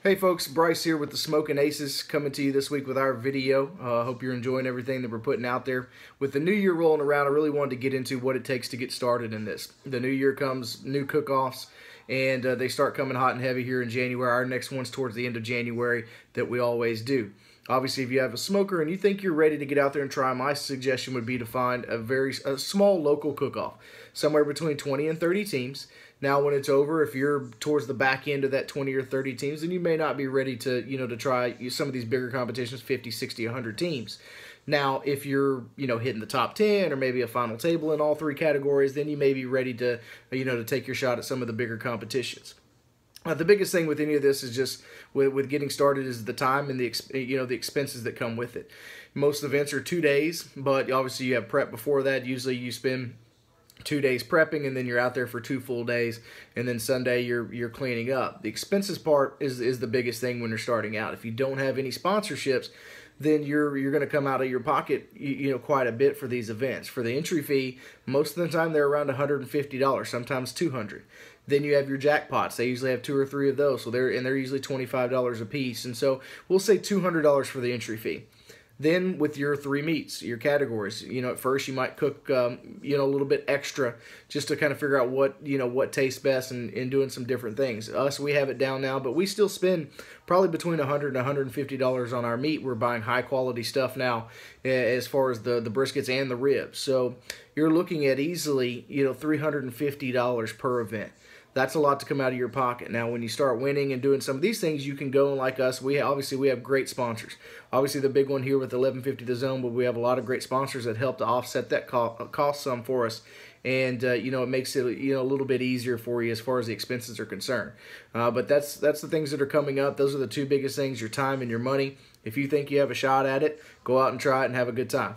Hey folks, Bryce here with the Smoking Aces coming to you this week with our video. Hope you're enjoying everything that we're putting out there. With the new year rolling around, I really wanted to get into what it takes to get started in this. The new year comes, new cook-offs, and they start coming hot and heavy here in January. Our next one's towards the end of January that we always do. Obviously, if you have a smoker and you think you're ready to get out there and try, my suggestion would be to find a small local cook-off, somewhere between 20 and 30 teams. Now, when it's over, if you're towards the back end of that 20 or 30 teams, then you may not be ready to, to try some of these bigger competitions, 50, 60, 100 teams. Now, if you're, hitting the top 10 or maybe a final table in all three categories, then you may be ready to, to take your shot at some of the bigger competitions. The biggest thing with any of this is just with getting started is the time and the expenses that come with it. Most events are 2 days, but obviously you have prep before that. Usually you spend 2 days prepping, and then you're out there for 2 full days, and then Sunday you're cleaning up. The expenses part is the biggest thing when you're starting out. If you don't have any sponsorships, then you're going to come out of your pocket quite a bit for these events. For the entry fee, most of the time they're around $150, sometimes $200. Then you have your jackpots. They usually have 2 or 3 of those, so they're usually $25 a piece, and so we'll say $200 for the entry fee. Then with your 3 meats, your categories, at first you might cook, a little bit extra just to kind of figure out what tastes best and doing some different things. Us, we have it down now, but we still spend probably between $100 and $150 on our meat. We're buying high quality stuff now as far as the briskets and the ribs. So you're looking at easily, $350 per event. That's a lot to come out of your pocket. Now, when you start winning and doing some of these things, you can go, and like us, we have great sponsors. Obviously, the big one here with 1150 The Zone, but we have a lot of great sponsors that help to offset that cost some for us. And, it makes it, a little bit easier for you as far as the expenses are concerned. But that's the things that are coming up. Those are the 2 biggest things, your time and your money. If you think you have a shot at it, go out and try it and have a good time.